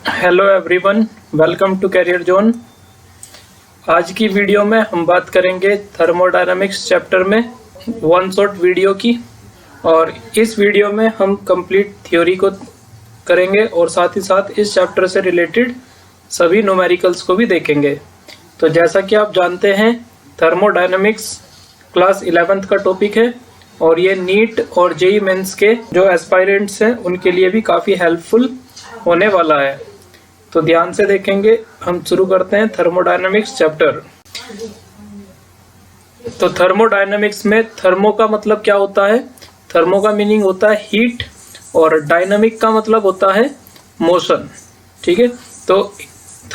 Hello everyone, welcome to career zone. आज की video में हम बात करेंगे थर्मोडायनामिक्स चैप्टर में वन शॉट वीडियो की। और इस वीडियो में हम कंप्लीट थ्योरी को करेंगे और साथ ही साथ इस चैप्टर से रिलेटेड सभी न्यूमेरिकल्स को भी देखेंगे। तो जैसा कि आप जानते हैं, थर्मोडायनामिक्स क्लास 11th का टॉपिक है और ये नीट और जेईई मेंस के जो एस्पायरेंट्स हैं उनके लिए भी काफ़ी हेल्पफुल होने वाला है। तो ध्यान से देखेंगे। हम शुरू करते हैं थर्मोडायनामिक्स चैप्टर। तो थर्मोडायनामिक्स में थर्मो का मतलब क्या होता है? थर्मो का मीनिंग होता है हीट और डायनामिक का मतलब होता है मोशन। ठीक है, तो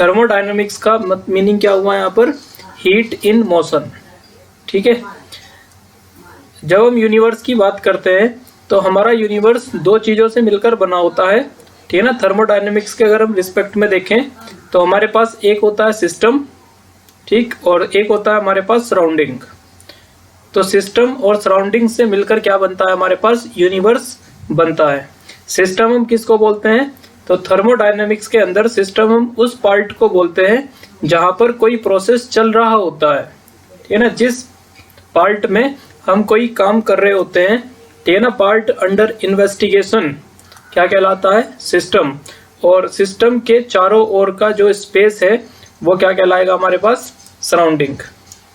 थर्मोडायनामिक्स का मीनिंग क्या हुआ यहाँ पर? Heat in motion. ठीक है, जब हम यूनिवर्स की बात करते हैं तो हमारा यूनिवर्स दो चीज़ों से मिलकर बना होता है। ठीक है ना। थर्मोडायनेमिक्स के अगर हम रिस्पेक्ट में देखें तो हमारे पास एक होता है सिस्टम, ठीक, और एक होता है हमारे पास सराउंडिंग। तो सिस्टम और सराउंडिंग से मिलकर क्या बनता है? हमारे पास यूनिवर्स बनता है। सिस्टम हम किसको बोलते हैं? तो थर्मोडायनेमिक्स के अंदर सिस्टम हम उस पार्ट को बोलते हैं जहां पर कोई प्रोसेस चल रहा होता है। ठीक है ना, जिस पार्ट में हम कोई काम कर रहे होते हैं, ठीक है ना, पार्ट अंडर इन्वेस्टिगेशन क्या कहलाता है? सिस्टम। और सिस्टम के चारों ओर का जो स्पेस है वो क्या कहलाएगा हमारे पास? सराउंडिंग।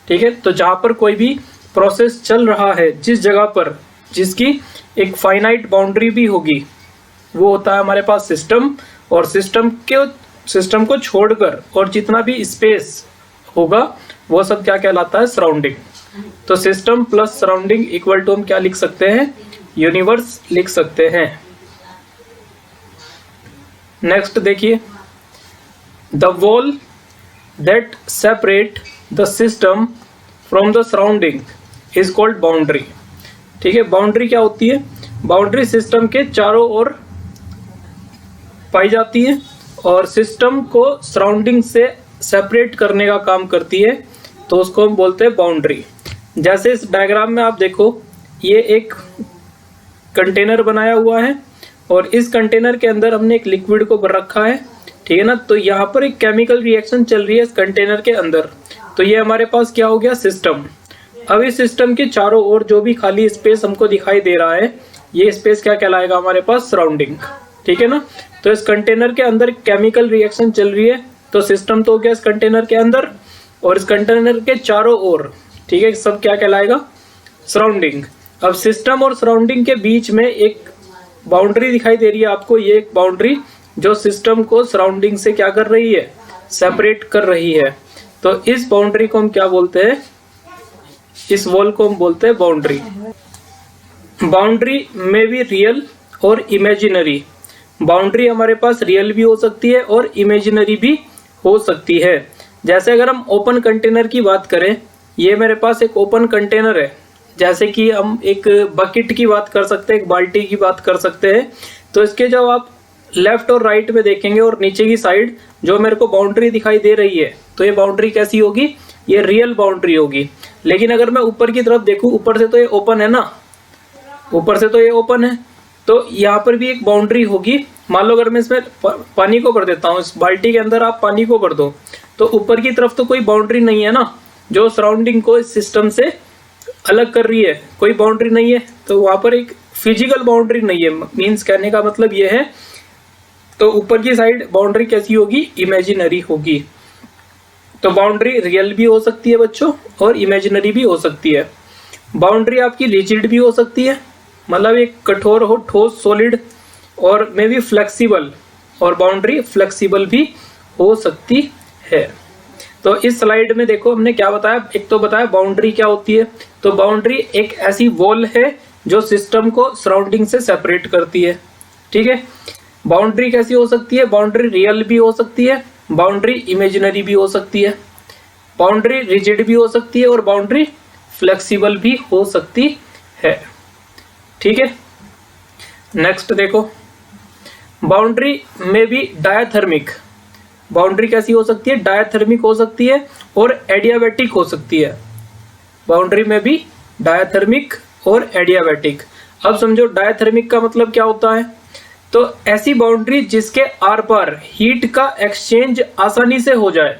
ठीक है, तो जहां पर कोई भी प्रोसेस चल रहा है, जिस जगह पर जिसकी एक फाइनाइट बाउंड्री भी होगी, वो होता है हमारे पास सिस्टम। और सिस्टम को छोड़कर और जितना भी स्पेस होगा वो सब क्या कहलाता है? सराउंडिंग। तो system plus surrounding equal to हम क्या लिख सकते हैं? यूनिवर्स लिख सकते हैं। नेक्स्ट देखिए, the wall that separate the system from the surrounding is called boundary. ठीक है, बाउंड्री क्या होती है? बाउंड्री सिस्टम के चारों ओर पाई जाती है और सिस्टम को सराउंडिंग से सेपरेट करने का काम करती है, तो उसको हम बोलते हैं बाउंड्री। जैसे इस डायग्राम में आप देखो, ये एक कंटेनर बनाया हुआ है और इस कंटेनर के अंदर हमने एक लिक्विड को भर रखा है। ठीक है ना, तो यहाँ पर एक केमिकल रिएक्शन चल रही है इस कंटेनर के अंदर। तो ये हमारे पास क्या हो गया? सिस्टम। अब इस सिस्टम के चारों ओर जो भी खाली स्पेस हमको दिखाई दे रहा है, ये स्पेस क्या कहलाएगा हमारे पास? सराउंडिंग। ठीक है ना, तो इस कंटेनर के अंदर केमिकल रिएक्शन चल रही है, तो सिस्टम तो हो गया इस कंटेनर के अंदर, और इस कंटेनर के चारों ओर, ठीक है, सब क्या कहलाएगा? सराउंडिंग। अब सिस्टम और सराउंडिंग के बीच में एक बाउंड्री दिखाई दे रही है आपको। ये एक बाउंड्री जो सिस्टम को सराउंडिंग से क्या कर रही है? सेपरेट कर रही है। तो इस बाउंड्री को हम क्या बोलते हैं? इस वॉल को हम बोलते हैं बाउंड्री। बाउंड्री में भी रियल और इमेजिनरी। बाउंड्री हमारे पास रियल भी हो सकती है और इमेजिनरी भी हो सकती है। जैसे अगर हम ओपन कंटेनर की बात करें, ये मेरे पास एक ओपन कंटेनर है। जैसे कि हम एक बकेट की बात कर सकते हैं, एक बाल्टी की बात कर सकते हैं। तो इसके जब आप लेफ्ट और राइट में देखेंगे और नीचे की साइड जो मेरे को बाउंड्री दिखाई दे रही है, तो ये बाउंड्री कैसी होगी? ये रियल बाउंड्री होगी। लेकिन अगर मैं ऊपर की तरफ देखूं, ऊपर से तो ये ओपन है ना, ऊपर से तो ये ओपन है, तो यहाँ पर भी एक बाउंड्री होगी। मान लो अगर मैं इसमें पानी को भर देता हूँ, इस बाल्टी के अंदर आप पानी को भर दो, तो ऊपर की तरफ तो कोई बाउंड्री नहीं है ना, जो सराउंडिंग को इस सिस्टम से अलग कर रही है, कोई बाउंड्री नहीं है। तो वहां पर एक फिजिकल बाउंड्री नहीं है। मीन्स कहने का मतलब ये है, तो ऊपर की साइड बाउंड्री कैसी होगी? इमेजिनरी होगी। तो बाउंड्री रियल भी हो सकती है बच्चों और इमेजिनरी भी हो सकती है। बाउंड्री आपकी रिजिड भी हो सकती है, मतलब एक कठोर हो, ठोस, सॉलिड, और में भी फ्लेक्सिबल, और बाउंड्री फ्लेक्सिबल भी हो सकती है। तो इस स्लाइड में देखो हमने क्या बताया। एक तो बताया बाउंड्री क्या होती है। तो बाउंड्री एक ऐसी वॉल है जो सिस्टम को सराउंडिंग से सेपरेट करती है। ठीक है, बाउंड्री कैसी हो सकती है? बाउंड्री रियल भी हो सकती है, बाउंड्री इमेजिनरी भी हो सकती है, बाउंड्री रिजिड भी हो सकती है और बाउंड्री फ्लेक्सिबल भी हो सकती है। ठीक है, नेक्स्ट देखो, बाउंड्री में भी डायाथर्मिक। बाउंड्री कैसी हो सकती है? डायाथर्मिक हो सकती है और एडियाबैटिक हो सकती है। बाउंड्री में भी डायाथर्मिक और एडियाबैटिक। अब समझो डायाथर्मिक का मतलब क्या होता है? तो ऐसी बाउंड्री जिसके आर पार हीट का एक्सचेंज आसानी से हो जाए,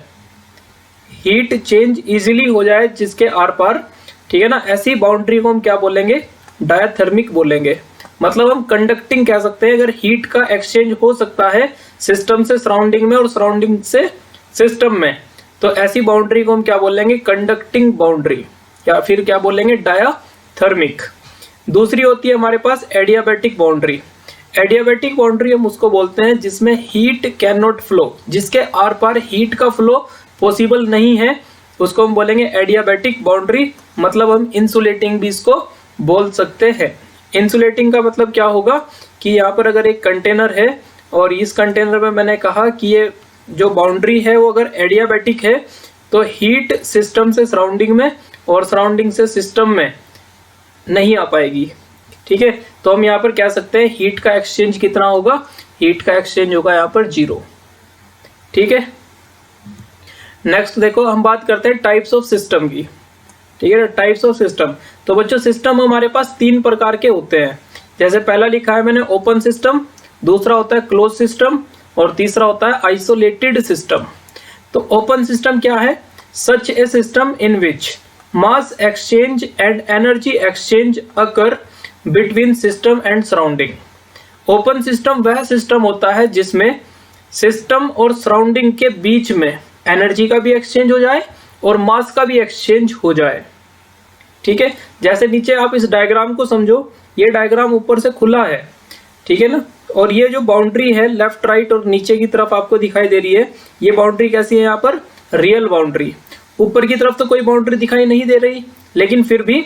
हीट चेंज इजीली हो जाए जिसके आर पार, ठीक है ना, ऐसी बाउंड्री को हम क्या बोलेंगे, डायथर्मिक बोलेंगे। मतलब हम कंडक्टिंग कह सकते हैं अगर हीट का एक्सचेंज हो सकता है सिस्टम से सराउंडिंग में और सराउंडिंग से सिस्टम में, तो ऐसी बाउंड्री को हम क्या बोलेंगे, कंडक्टिंग बाउंड्री, या फिर क्या बोलेंगे, डायथर्मिक। दूसरी होती है हमारे पास एडियाबैटिक बाउंड्री। एडियाबैटिक बाउंड्री हम उसको बोलते हैं जिसमें हीट कैन नॉट फ्लो, जिसके आर पार हीट का फ्लो पॉसिबल नहीं है, उसको हम बोलेंगे एडियाबैटिक बाउंड्री। मतलब हम इंसुलेटिंग भी इसको बोल सकते हैं। इंसुलेटिंग का मतलब क्या होगा कि यहाँ पर अगर एक कंटेनर है और इस कंटेनर में मैंने कहा कि ये जो बाउंड्री है वो अगर एडियाबैटिक है तो हीट सिस्टम से सराउंडिंग में और सराउंडिंग से सिस्टम में नहीं आ पाएगी, ठीक है। तो हम यहाँ पर कह सकते हैं हीट का एक्सचेंज कितना होगा, हीट का एक्सचेंज होगा यहाँ पर 0, ठीक है। नेक्स्ट देखो हम बात करते हैं टाइप्स ऑफ सिस्टम की, ठीक है। टाइप्स ऑफ सिस्टम, तो बच्चों सिस्टम हमारे पास 3 प्रकार के होते हैं। जैसे पहला लिखा है मैंने ओपन सिस्टम, दूसरा होता है क्लोज सिस्टम और तीसरा होता है आइसोलेटेड सिस्टम। तो ओपन सिस्टम क्या है, such a system in which mass exchange and energy exchange occur between system and surrounding. Open system वह सिस्टम होता है जिसमें सिस्टम और सराउंडिंग के बीच में एनर्जी का भी एक्सचेंज हो जाए और मास का भी एक्सचेंज हो जाए, ठीक है। जैसे नीचे आप इस डायग्राम को समझो, ये डायग्राम ऊपर से खुला है, ठीक है ना, और ये जो बाउंड्री है लेफ्ट राइट और नीचे की तरफ आपको दिखाई दे रही है, ये बाउंड्री कैसी है, यहाँ पर रियल बाउंड्री। ऊपर की तरफ तो कोई बाउंड्री दिखाई नहीं दे रही, लेकिन फिर भी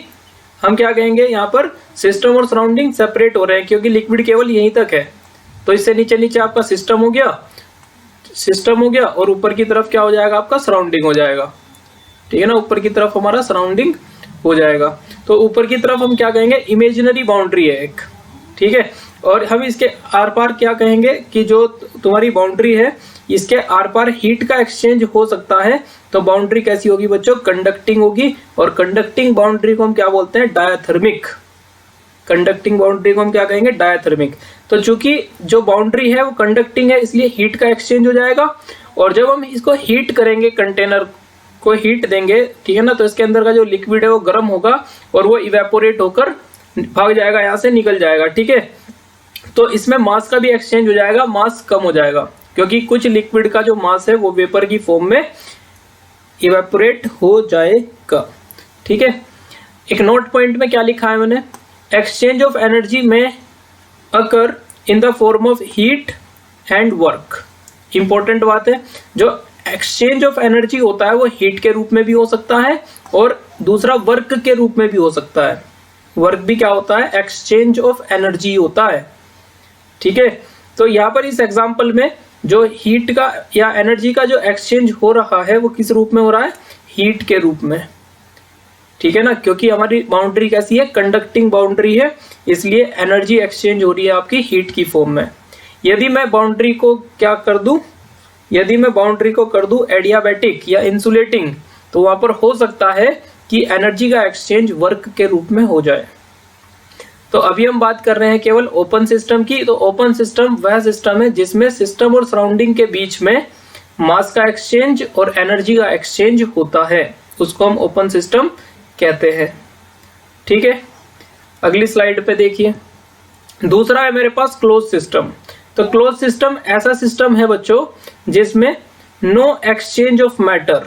हम क्या कहेंगे, यहाँ पर सिस्टम और सराउंडिंग सेपरेट हो रहे हैं क्योंकि लिक्विड केवल यहीं तक है। तो इससे नीचे नीचे आपका सिस्टम हो गया, सिस्टम हो गया, और ऊपर की तरफ क्या हो जाएगा, आपका सराउंडिंग हो जाएगा, ठीक है ना। ऊपर की तरफ हमारा सराउंडिंग हो जाएगा। तो ऊपर की तरफ हम क्या कहेंगे, इमेजिनरी बाउंड्री है एक, ठीक है। और हम इसके आर पार क्या कहेंगे कि जो तुम्हारी बाउंड्री है इसके आर पार हीट का एक्सचेंज हो सकता है, तो बाउंड्री कैसी होगी बच्चों, कंडक्टिंग होगी। और कंडक्टिंग बाउंड्री को हम क्या बोलते हैं, डायथर्मिक। कंडक्टिंग बाउंड्री को हम क्या कहेंगे, डायथर्मिक। तो चूंकि जो बाउंड्री है वो कंडक्टिंग है इसलिए हीट का एक्सचेंज हो जाएगा, और जब हम इसको हीट करेंगे, कंटेनर को हीट देंगे, ठीक है ना, तो इसके अंदर का जो लिक्विड है वो गर्म होगा और वो इवेपोरेट होकर भाग जाएगा, यहाँ से निकल जाएगा, ठीक है। तो इसमें मास का भी एक्सचेंज हो जाएगा, मास कम हो जाएगा क्योंकि कुछ लिक्विड का जो मास है वो वेपर की फॉर्म में इवेपोरेट हो जाएगा, ठीक है। एक नोट पॉइंट में क्या लिखा है मैंने, exchange of energy may occur in the form of heat and work. Important बात है, जो एक्सचेंज ऑफ एनर्जी होता है वो हीट के रूप में भी हो सकता है और दूसरा वर्क के रूप में भी हो सकता है। वर्क भी क्या होता है, एक्सचेंज ऑफ एनर्जी होता है, ठीक है। तो यहाँ पर इस एग्जांपल में जो हीट का या एनर्जी का जो एक्सचेंज हो रहा है वो किस रूप में हो रहा है, हीट के रूप में, ठीक है ना, क्योंकि हमारी बाउंड्री कैसी है, कंडक्टिंग बाउंड्री है, इसलिए एनर्जी एक्सचेंज हो रही है आपकी हीट की फॉर्म में। यदि मैं बाउंड्री को क्या कर दूं, यदि मैं बाउंड्री को कर दूं एडियाबैटिक या इंसुलेटिंग, तो वहां पर हो सकता है कि एनर्जी का एक्सचेंज वर्क के रूप में हो जाए। तो अभी हम बात कर रहे हैं केवल ओपन सिस्टम की। तो ओपन सिस्टम वह सिस्टम है जिसमें सिस्टम और सराउंडिंग के बीच में मास का एक्सचेंज और एनर्जी का एक्सचेंज होता है, उसको हम ओपन सिस्टम कहते हैं, ठीक है। अगली स्लाइड पे देखिए, दूसरा है मेरे पास क्लोज सिस्टम। तो क्लोज सिस्टम ऐसा सिस्टम है बच्चों जिसमें no exchange of matter,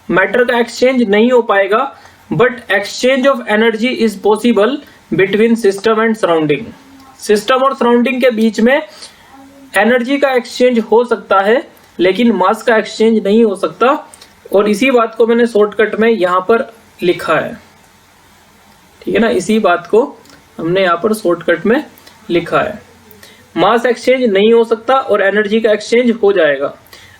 matter का एक्सचेंज नहीं हो पाएगा, but exchange of energy is possible between system and surrounding. System और सराउंडिंग के बीच में एनर्जी का एक्सचेंज हो सकता है लेकिन मास का एक्सचेंज नहीं हो सकता, और इसी बात को मैंने शॉर्टकट में यहाँ पर लिखा है, ठीक है ना, इसी बात को हमने यहाँ पर शॉर्टकट में लिखा है। मास एक्सचेंज नहीं हो सकता और एनर्जी का एक्सचेंज हो जाएगा।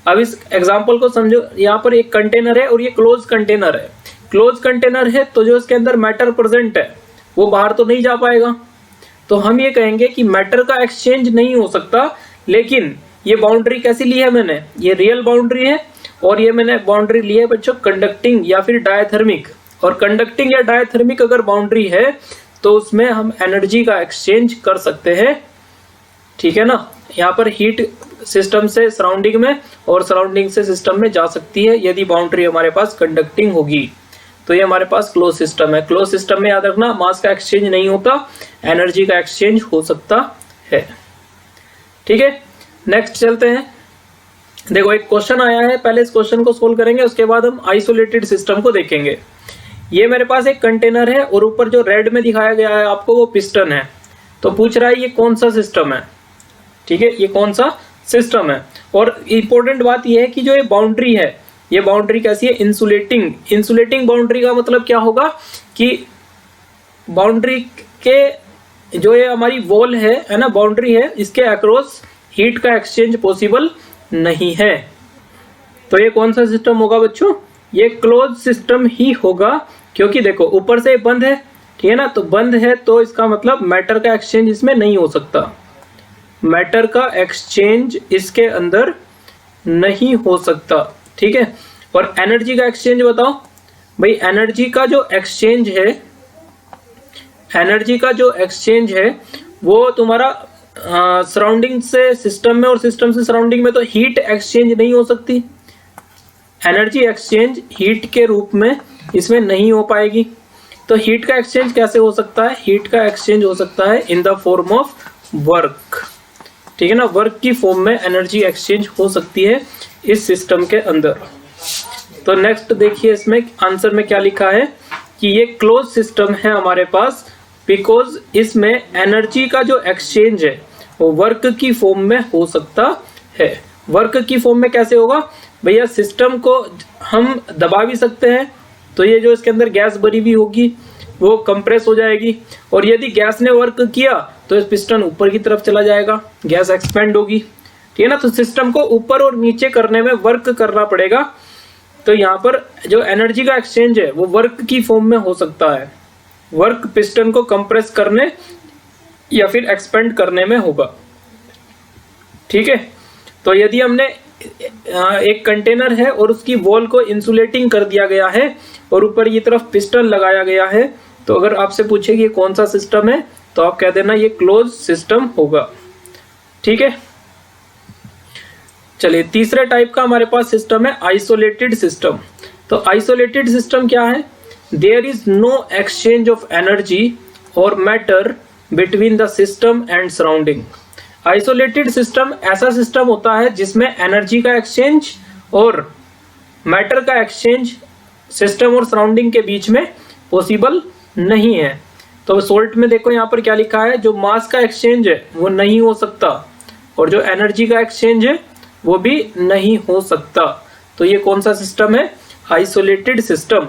अब इस एग्जांपल को समझो, यहाँ पर एक कंटेनर है और ये क्लोज कंटेनर है। क्लोज कंटेनर है तो जो इसके अंदर मैटर प्रेजेंट है वो बाहर तो नहीं जा पाएगा, तो हम ये कहेंगे कि मैटर का एक्सचेंज नहीं हो सकता, लेकिन ये बाउंड्री कैसी ली है मैंने, ये रियल बाउंड्री है, और ये मैंने बाउंड्री ली है बच्चों कंडक्टिंग या फिर डायथर्मिक। और कंडक्टिंग या डायथर्मिक अगर बाउंड्री है तो उसमें हम एनर्जी का एक्सचेंज कर सकते हैं, ठीक है ना। यहाँ पर हीट सिस्टम से सराउंडिंग में और सराउंडिंग से सिस्टम में जा सकती है यदि बाउंड्री हमारे पास कंडक्टिंग होगी। तो ये हमारे पास क्लोज सिस्टम है। क्लोज सिस्टम में याद रखना मास का एक्सचेंज नहीं होता, एनर्जी का एक्सचेंज हो सकता है। ठीक है, नेक्स्ट चलते हैं। देखो एक क्वेश्चन आया है, पहले इस क्वेश्चन को सोल्व करेंगे, उसके बाद हम आइसोलेटेड सिस्टम को देखेंगे। ये मेरे पास एक कंटेनर है और ऊपर जो रेड में दिखाया गया है आपको वो पिस्टन है। तो पूछ रहा है ये कौन सा सिस्टम है। ठीक है, ये कौन सा सिस्टम है। और इंपॉर्टेंट बात ये है कि जो ये बाउंड्री है, ये बाउंड्री कैसी है, इंसुलेटिंग। इंसुलेटिंग बाउंड्री का मतलब क्या होगा कि बाउंड्री के जो ये हमारी वॉल है ना, बाउंड्री है, इसके अक्रॉस हीट का एक्सचेंज पॉसिबल नहीं है। तो ये कौन सा सिस्टम होगा बच्चों, ये क्लोज सिस्टम ही होगा, क्योंकि देखो ऊपर से बंद है, ठीक है ना, तो बंद है तो इसका मतलब मैटर का एक्सचेंज इसमें नहीं हो सकता। मैटर का एक्सचेंज इसके अंदर नहीं हो सकता। ठीक है, और एनर्जी का एक्सचेंज बताओ भाई। एनर्जी का जो एक्सचेंज है, एनर्जी का जो एक्सचेंज है वो तुम्हारा सराउंडिंग से सिस्टम में और सिस्टम से सराउंडिंग में तो हीट एक्सचेंज नहीं हो सकती। एनर्जी एक्सचेंज हीट के रूप में इसमें नहीं हो पाएगी। तो हीट का एक्सचेंज कैसे हो सकता है, हीट का एक्सचेंज हो सकता है इन द फॉर्म ऑफ वर्क। ठीक है ना, वर्क की फॉर्म में एनर्जी एक्सचेंज हो सकती है इस सिस्टम के अंदर। तो नेक्स्ट देखिए इसमें आंसर में क्या लिखा है कि ये क्लोज सिस्टम है हमारे पास बिकॉज इसमें एनर्जी का जो एक्सचेंज है वो वर्क की फॉर्म में हो सकता है। वर्क की फॉर्म में कैसे होगा भैया, सिस्टम को हम दबा भी सकते हैं, तो ये जो इसके अंदर गैस भरी हुई होगी वो कंप्रेस हो जाएगी, और यदि गैस ने वर्क किया तो इस पिस्टन ऊपर की तरफ चला जाएगा, गैस एक्सपेंड होगी। ठीक है ना, तो सिस्टम को ऊपर और नीचे करने में वर्क करना पड़ेगा। तो यहाँ पर जो एनर्जी का एक्सचेंज है वो वर्क की फॉर्म में हो सकता है। वर्क पिस्टन को कंप्रेस करने या फिर एक्सपेंड करने में होगा। ठीक है, तो यदि हमने एक कंटेनर है और उसकी वॉल को इंसुलेटिंग कर दिया गया है और ऊपर ये तरफ पिस्टन लगाया गया है, तो अगर आपसे पूछे कि ये कौन सा सिस्टम है तो आप कह देना ये क्लोज सिस्टम होगा। ठीक है, चलिए तीसरे टाइप का हमारे पास सिस्टम है आइसोलेटेड सिस्टम। तो आइसोलेटेड सिस्टम क्या है, there is no exchange of energy और matter between the system and surrounding. Isolated system ऐसा सिस्टम होता है जिसमें एनर्जी का एक्सचेंज और मैटर का एक्सचेंज सिस्टम और सराउंडिंग के बीच में पॉसिबल नहीं है। तो सोल्ट में देखो यहाँ पर क्या लिखा है, जो मास का एक्सचेंज है वो नहीं हो सकता और जो एनर्जी का एक्सचेंज है वो भी नहीं हो सकता। तो ये कौन सा सिस्टम है, आइसोलेटेड सिस्टम।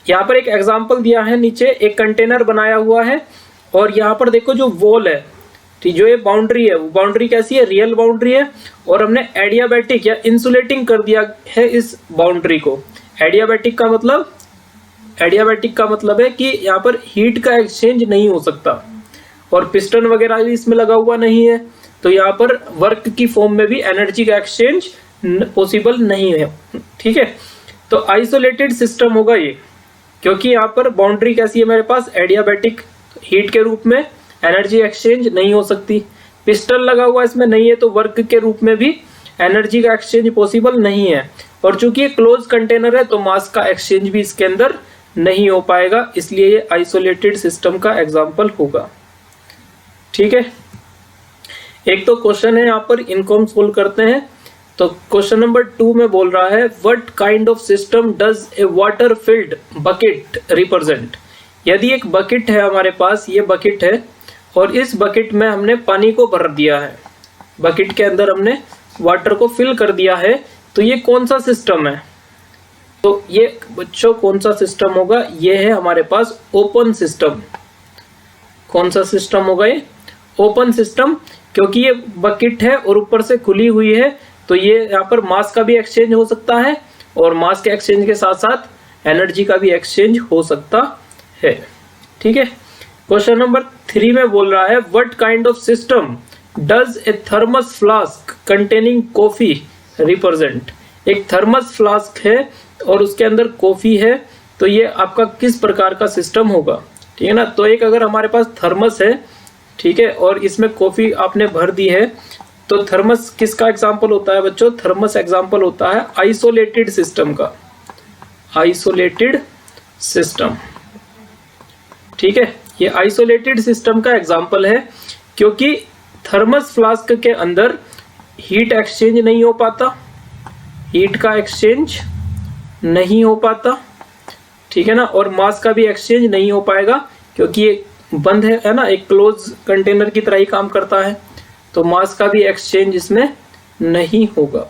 यहाँ पर एक एग्जांपल दिया है, नीचे एक कंटेनर बनाया हुआ है और यहाँ पर देखो जो वॉल है, ठीक, जो ये बाउंड्री है वो बाउंड्री कैसी है, रियल बाउंड्री है, और हमने एडियाबैटिक या इंसुलेटिंग कर दिया है इस बाउंड्री को। एडियाबैटिक का मतलब है कि यहाँ पर हीट का एक्सचेंज नहीं हो सकता और पिस्टन वगैरह भी इसमें लगा हुआ नहीं है, तो यहाँ पर वर्क की फॉर्म में भी एनर्जी का एक्सचेंज पॉसिबल नहीं है। ठीक है, तो आइसोलेटेड सिस्टम होगा ये, क्योंकि यहाँ पर बाउंड्री कैसी है मेरे पास, एडियाबैटिक, हीट के रूप में एनर्जी एक्सचेंज नहीं हो सकती। पिस्टन लगा हुआ इसमें नहीं है तो वर्क के रूप में भी एनर्जी का एक्सचेंज पॉसिबल नहीं है, और चूंकि ये क्लोज कंटेनर है तो मास का एक्सचेंज भी इसके अंदर नहीं हो पाएगा, इसलिए ये आइसोलेटेड सिस्टम का एग्जाम्पल होगा। ठीक है, एक तो क्वेश्चन है यहाँ पर, इनको हम सोल्व करते हैं। तो क्वेश्चन नंबर 2 में बोल रहा है what kind of system does a water field bucket represent. यदि एक बकेट है हमारे पास, ये बकेट है और इस बकेट में हमने पानी को भर दिया है, बकेट के अंदर हमने वाटर को फिल कर दिया है, तो ये कौन सा सिस्टम है। तो ये बच्चों कौन सा सिस्टम होगा, ये है हमारे पास ओपन सिस्टम। कौन सा सिस्टम होगा ये, ओपन सिस्टम, क्योंकि ये बकेट है और ऊपर से खुली हुई है, तो ये यहाँ पर मास का भी एक्सचेंज हो सकता है और मास के एक्सचेंज के साथ साथ एनर्जी का भी एक्सचेंज हो सकता है। ठीक है, क्वेश्चन नंबर 3 में बोल रहा है what kind of system does a thermos flask containing coffee represent. एक थर्मस फ्लास्क है और उसके अंदर कॉफी है, तो ये आपका किस प्रकार का सिस्टम होगा। ठीक है ना, तो एक अगर हमारे पास थर्मस है ठीक है, और इसमें कॉफी आपने भर दी है, तो थर्मस किसका एग्जाम्पल होता है बच्चों? थर्मस एग्जाम्पल होता है आइसोलेटेड सिस्टम का, आइसोलेटेड सिस्टम। ठीक है, ये आइसोलेटेड सिस्टम का एग्जाम्पल है, क्योंकि थर्मस फ्लास्क के अंदर हीट एक्सचेंज नहीं हो पाता, हीट का एक्सचेंज नहीं हो पाता, ठीक है ना, और मास का भी एक्सचेंज नहीं हो पाएगा, क्योंकि ये बंद है ना, एक क्लोज कंटेनर की तरह ही काम करता है, तो मास का भी एक्सचेंज इसमें नहीं होगा।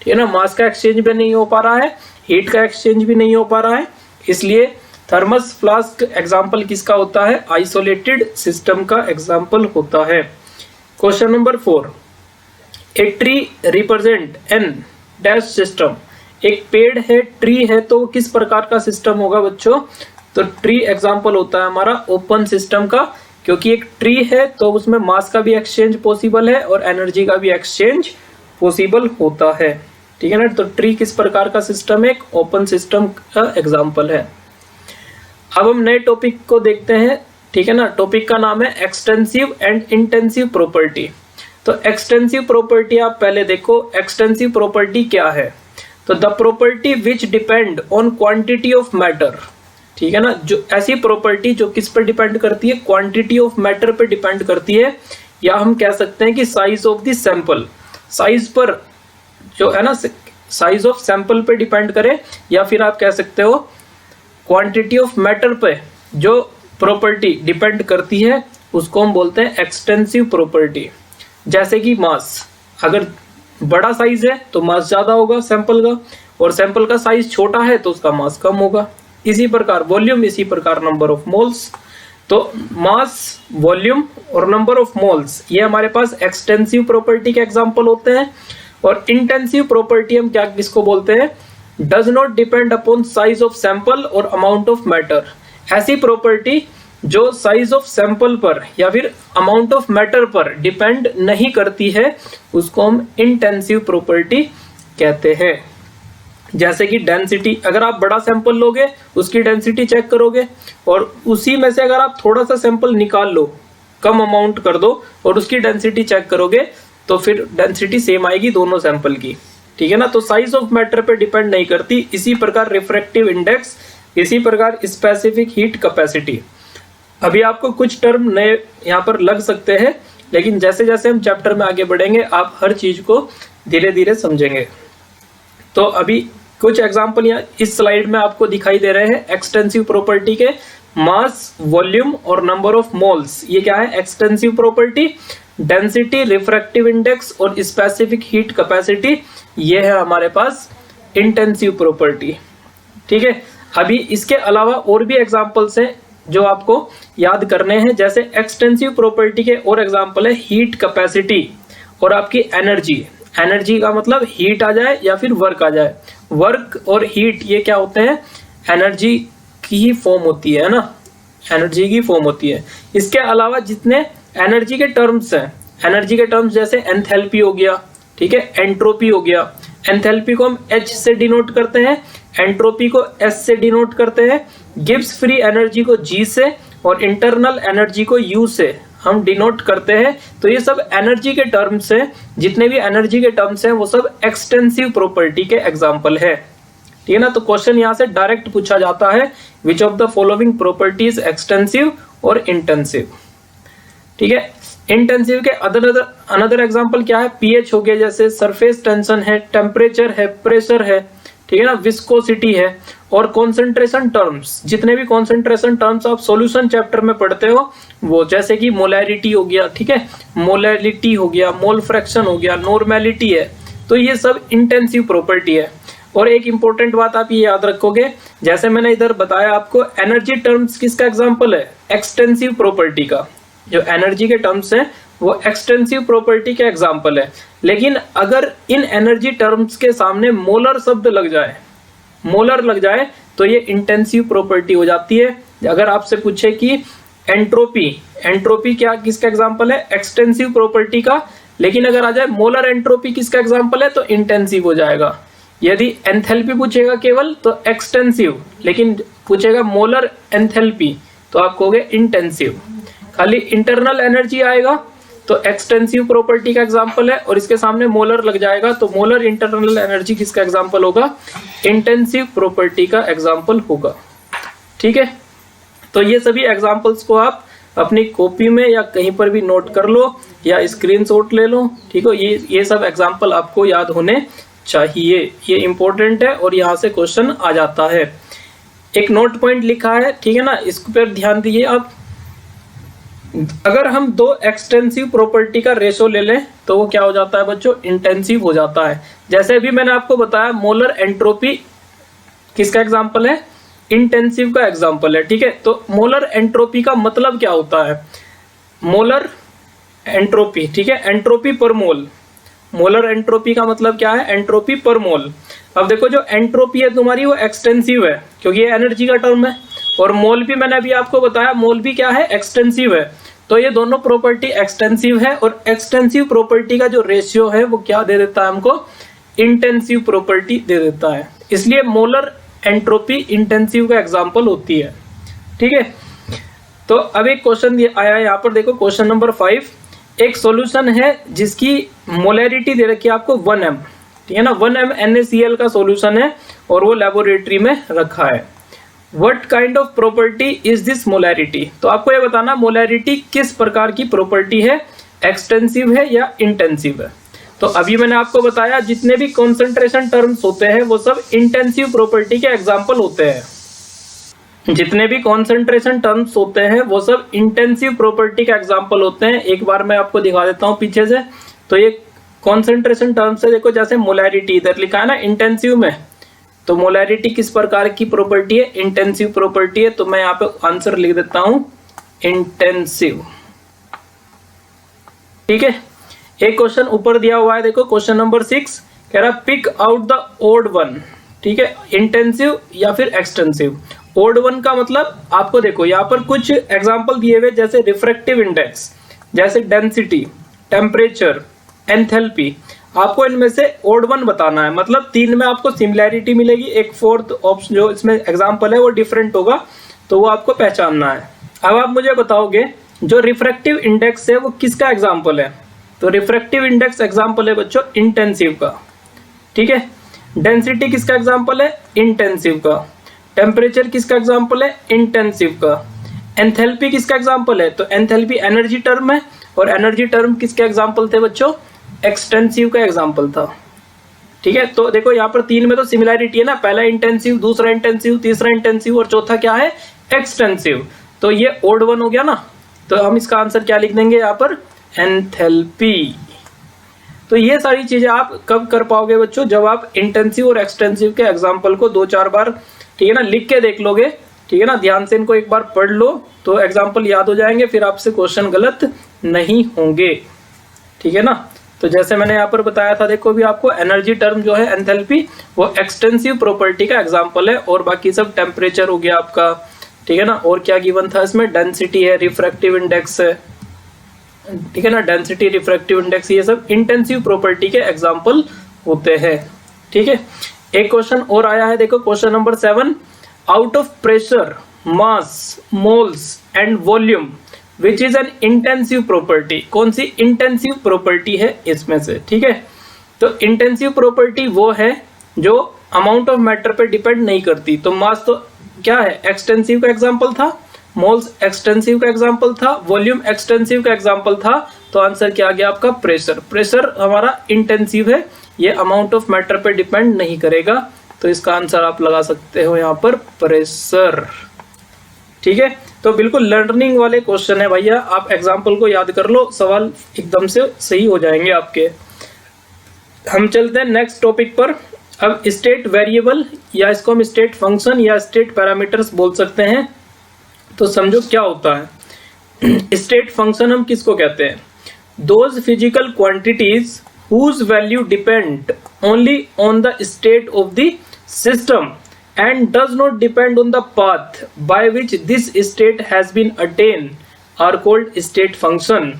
ठीक है ना, मास का एक्सचेंज भी नहीं हो पा रहा है, हीट का एक्सचेंज भी नहीं हो पा रहा है, इसलिए थर्मस फ्लास्क एग्जाम्पल किसका होता है? आइसोलेटेड सिस्टम का एग्जाम्पल होता है। Question number 4, a tree represent N dash system. एक पेड़ है, ट्री है, तो किस प्रकार का सिस्टम होगा बच्चों? तो ट्री एग्जाम्पल होता है हमारा ओपन सिस्टम का, क्योंकि एक ट्री है तो उसमें मास का भी एक्सचेंज पॉसिबल है और एनर्जी का भी एक्सचेंज पॉसिबल होता है। ठीक है ना, तो ट्री किस प्रकार का सिस्टम है? एक ओपन सिस्टम का एग्जाम्पल है। अब हम नए टॉपिक को देखते हैं। ठीक है ना, टॉपिक का नाम है एक्सटेंसिव एंड इंटेंसिव प्रॉपर्टी। तो एक्सटेंसिव प्रॉपर्टी आप पहले देखो, एक्सटेंसिव प्रॉपर्टी क्या है? तो the property which depend on quantity of matter. ठीक है ना, जो ऐसी प्रॉपर्टी जो किस पर डिपेंड करती है? क्वांटिटी ऑफ मैटर पर डिपेंड करती है, या हम कह सकते हैं कि size of the sample, size पर जो है ना, साइज ऑफ सैंपल पे डिपेंड करे, या फिर आप कह सकते हो क्वांटिटी ऑफ मैटर पे जो प्रॉपर्टी डिपेंड करती है, उसको हम बोलते हैं एक्सटेंसिव प्रॉपर्टी। जैसे कि मास, अगर बड़ा साइज है तो मास ज्यादा होगा सैंपल का, और सैंपल का साइज छोटा है तो उसका मास कम होगा। इसी प्रकार वॉल्यूम, इसी प्रकार नंबर ऑफ मोल्स। तो मास, वॉल्यूम और नंबर ऑफ मोल्स, ये हमारे पास एक्सटेंसिव प्रॉपर्टी के एग्जांपल होते हैं। और इंटेंसिव प्रॉपर्टी हम क्या किसको बोलते हैं? Does not depend upon size of sample और अमाउंट ऑफ मैटर। ऐसी प्रॉपर्टी जो साइज ऑफ सैंपल पर या फिर अमाउंट ऑफ मैटर पर डिपेंड नहीं करती है, उसको हम इंटेंसिव प्रॉपर्टी कहते हैं। जैसे कि डेंसिटी, अगर आप बड़ा सैंपल लोगे, उसकी डेंसिटी चेक करोगे, और उसी में से अगर आप थोड़ा सा सैंपल निकाल लो, कम अमाउंट कर दो और उसकी डेंसिटी चेक करोगे, तो फिर डेंसिटी सेम आएगी दोनों सैंपल की। ठीक है ना, तो साइज ऑफ मैटर पे डिपेंड नहीं करती। इसी प्रकार रिफ्रैक्टिव इंडेक्स, इसी प्रकार स्पेसिफिक हीट कैपेसिटी। अभी आपको कुछ टर्म नए यहाँ पर लग सकते हैं, लेकिन जैसे जैसे हम चैप्टर में आगे बढ़ेंगे आप हर चीज को धीरे धीरे समझेंगे। तो अभी कुछ एग्जांपल यहाँ इस स्लाइड में आपको दिखाई दे रहे हैं एक्सटेंसिव प्रॉपर्टी के। मास, वॉल्यूम और नंबर ऑफ मोल्स, ये क्या है? Extensive property. Density, refractive index और स्पेसिफिक हीट कैपेसिटी, ये है हमारे पास इंटेंसिव प्रॉपर्टी। ठीक है, अभी इसके अलावा और भी एग्जांपल्स हैं जो आपको याद करने हैं। जैसे एक्सटेंसिव प्रॉपर्टी के और एग्जांपल है हीट कैपेसिटी और आपकी एनर्जी। एनर्जी का मतलब हीट आ जाए या फिर वर्क आ जाए। वर्क और हीट ये क्या होते हैं? एनर्जी की ही फॉर्म होती है ना, एनर्जी की फॉर्म होती है। इसके अलावा जितने एनर्जी के टर्म्स हैं, एनर्जी के टर्म्स जैसे एंथैल्पी हो गया, ठीक है, एंट्रोपी हो गया। एंथैल्पी को हम H से डिनोट करते हैं, एंट्रोपी को S से डिनोट करते हैं, गिब्स फ्री एनर्जी को G से और इंटरनल एनर्जी को U से हम डिनोट करते हैं। तो ये सब एनर्जी के टर्म्स हैं, जितने भी एनर्जी के टर्म्स हैं वो सब एक्सटेंसिव प्रॉपर्टी के एग्जांपल है। ठीक है ना, तो क्वेश्चन यहाँ से डायरेक्ट पूछा जाता है, which of the following properties extensive और इंटेंसिव। ठीक है, इंटेंसिव के अनदर एग्जांपल क्या है? पीएच हो गया, जैसे सरफेस टेंशन है, टेम्परेचर है, प्रेशर है, ठीक है ना, विस्कोसिटी है। और कॉन्सेंट्रेशन टर्म्स, जितने भी कॉन्सेंट्रेशन टर्म्स आप सॉल्यूशन चैप्टर में पढ़ते हो वो, जैसे कि मोलैरिटी हो गया, ठीक है, मोलैरिटी हो गया, मोल फ्रैक्शन हो गया, नॉर्मेलिटी है, तो ये सब इंटेंसिव प्रॉपर्टी है। और एक इंपॉर्टेंट बात आप ये याद रखोगे, जैसे मैंने इधर बताया आपको, एनर्जी टर्म्स किसका एग्जांपल है? एक्सटेंसिव प्रॉपर्टी का। जो एनर्जी के टर्म्स हैं वो एक्सटेंसिव प्रॉपर्टी के एग्जांपल है। लेकिन अगर इन एनर्जी टर्म्स के सामने मोलर शब्द लग जाए, मोलर लग जाए, तो ये इंटेंसिव प्रॉपर्टी हो जाती है। अगर आपसे पूछे कि एंट्रोपी, एंट्रोपी क्या किसका एग्जांपल है? एक्सटेंसिव प्रॉपर्टी का। लेकिन अगर आ जाए मोलर एंट्रोपी किसका एग्जांपल है, तो इंटेंसिव हो जाएगा। यदि एंथैल्पी पूछेगा केवल तो एक्सटेंसिव, लेकिन पूछेगा मोलर एंथैल्पी तो आप कहोगे इंटेंसिव। खाली इंटरनल एनर्जी आएगा तो एक्सटेंसिव प्रॉपर्टी का एग्जांपल है, और इसके सामने मोलर लग जाएगा तो मोलर इंटरनल एनर्जी किसका एग्जांपल होगा? इंटेंसिव प्रॉपर्टी का एग्जांपल होगा। ठीक है, तो ये सभी एग्जांपल्स को आप अपनी कॉपी में या कहीं पर भी नोट कर लो या स्क्रीनशॉट ले लो। ठीक है, ये सब एग्जांपल आपको याद होने चाहिए, ये इंपॉर्टेंट है और यहाँ से क्वेश्चन आ जाता है। एक नोट पॉइंट लिखा है, ठीक है ना, इस पर ध्यान दीजिए आप। अगर हम दो एक्सटेंसिव प्रॉपर्टी का रेशो ले लें तो वो क्या हो जाता है बच्चों? इंटेंसिव हो जाता है। जैसे अभी मैंने आपको बताया मोलर एंट्रोपी किसका एग्जांपल है? इंटेंसिव का एग्जांपल है। ठीक है, तो मोलर एंट्रोपी का मतलब क्या होता है? मोलर एंट्रोपी, ठीक है, एंट्रोपी पर मोल। मोलर एंट्रोपी का मतलब क्या है? एंट्रोपी पर मोल। अब देखो जो एंट्रोपी है तुम्हारी वो एक्सटेंसिव है क्योंकि ये एनर्जी का टर्म है, और मोल भी मैंने अभी आपको बताया मोल भी क्या है? एक्सटेंसिव है। तो ये दोनों प्रॉपर्टी एक्सटेंसिव है, और एक्सटेंसिव प्रॉपर्टी का जो रेशियो है वो क्या दे देता है हमको? इंटेंसिव प्रॉपर्टी दे देता है। इसलिए मोलर एंट्रोपी इंटेंसिव का एग्जांपल होती है। ठीक है, तो अब एक क्वेश्चन आया है यहाँ पर, देखो क्वेश्चन नंबर 5। एक सॉल्यूशन है जिसकी मोलैरिटी दे रखी है आपको 1m, ठीक है ना, 1m NaCl का सॉल्यूशन है और वो लेबोरेटरी में रखा है। What kind of property is this molarity? तो आपको ये बताना मोलैरिटी किस प्रकार की प्रॉपर्टी है, एक्सटेंसिव है या इंटेंसिव है। तो अभी मैंने आपको बताया जितने भी कॉन्सेंट्रेशन टर्म्स होते हैं वो सब इंटेंसिव प्रॉपर्टी के एग्जाम्पल होते हैं। जितने भी कॉन्सेंट्रेशन टर्म्स होते हैं वो सब इंटेंसिव प्रॉपर्टी का एग्जाम्पल होते हैं। एक बार मैं आपको दिखा देता हूँ पीछे से। तो ये कॉन्सेंट्रेशन टर्म्स है, देखो जैसे मोलैरिटी इधर लिखा है ना इंटेंसिव में, तो मोलैरिटी किस प्रकार की प्रॉपर्टी है? इंटेंसिव प्रॉपर्टी है। तो मैं यहाँ पे आंसर लिख देता हूं इंटेंसिव। ठीक है, एक क्वेश्चन ऊपर दिया हुआ है, देखो क्वेश्चन नंबर 6 कह रहा pick out the odd one. ठीक है, इंटेंसिव या फिर एक्सटेंसिव। ओड वन का मतलब आपको देखो यहाँ पर कुछ एग्जांपल दिए हुए जैसे रिफ्रैक्टिव इंडेक्स, जैसे डेंसिटी, टेम्परेचर, एंथैल्पी। आपको इनमें से ओड वन बताना है, मतलब 3 में आपको सिमिलैरिटी मिलेगी, एक फोर्थ ऑप्शन जो इसमें एग्जांपल है वो डिफरेंट होगा, तो वो आपको पहचानना है। अब आप मुझे बताओगे जो रिफ्रैक्टिव इंडेक्स है वो किसका एग्जांपल है? तो रिफ्रैक्टिव इंडेक्स एग्जांपल है बच्चों इंटेंसिव का। ठीक है, डेंसिटी किसका एग्जांपल है? इंटेंसिव का। टेम्परेचर किसका एग्जांपल है? इंटेंसिव का। एंथैल्पी किसका एग्जांपल है? तो एंथैल्पी एनर्जी टर्म है, और एनर्जी टर्म किसके एग्जांपल थे बच्चों? एक्सटेंसिव का एग्जांपल था। ठीक है, तो देखो यहाँ पर 3 में तो सिमिलैरिटी है ना, पहला इंटेंसिव, दूसरा इंटेंसिव, तीसरा इंटेंसिव और चौथा क्या है? एक्सटेंसिव। तो ये ओड वन हो गया ना, तो हम इसका आंसर क्या लिख देंगे यहाँ पर? एंथैल्पी। तो ये सारी चीजें आप कब कर पाओगे बच्चों? जब आप इंटेंसिव और एक्सटेंसिव के एग्जाम्पल को 2-4 बार, ठीक है ना, लिख के देख लोगे। ठीक है ना, ध्यान से इनको एक बार पढ़ लो तो एग्जाम्पल याद हो जाएंगे, फिर आपसे क्वेश्चन गलत नहीं होंगे। ठीक है ना, तो जैसे मैंने यहाँ पर बताया था, देखो भी आपको एनर्जी टर्म जो है एंथैल्पी वो एक्सटेंसिव प्रॉपर्टी का एग्जांपल है, और बाकी सब टेम्परेचर हो गया आपका। ठीक है ना, और क्या गिवन था इसमें? डेंसिटी है, रिफ्रैक्टिव इंडेक्स है। ठीक है ना, डेंसिटी, रिफ्रैक्टिव इंडेक्स, ये सब इंटेंसिव प्रॉपर्टी के एग्जांपल होते हैं। ठीक है, एक क्वेश्चन और आया है, देखो question number 7। Out of pressure, mass, moles and volume which is an intensive property. कौन सी इंटेंसिव प्रॉपर्टी है इसमें से? ठीक है, तो इंटेंसिव प्रॉपर्टी वो है जो अमाउंट ऑफ मैटर पे डिपेंड नहीं करती। तो मास तो क्या है? एक्सटेंसिव का एग्जांपल था, मोल्स एक्सटेंसिव का एग्जांपल था, वॉल्यूम एक्सटेंसिव का एग्जांपल था। तो आंसर क्या आ गया आपका? प्रेशर। प्रेशर हमारा इंटेंसिव है, ये अमाउंट ऑफ मैटर पे डिपेंड नहीं करेगा, तो इसका आंसर आप लगा सकते हो यहाँ पर प्रेशर। ठीक है, तो बिल्कुल लर्निंग वाले क्वेश्चन है भैया, आप एग्जाम्पल को याद कर लो, सवाल एकदम से सही हो जाएंगे आपके। हम चलते हैं नेक्स्ट टॉपिक पर। अब स्टेट वेरिएबल, या इसको हम स्टेट फंक्शन या स्टेट पैरामीटर्स बोल सकते हैं। तो समझो क्या होता है स्टेट फंक्शन। हम किसको कहते हैं? Those physical quantities whose value depend only on the state of the system and does not depend on the path by which this state has been attained are called state function।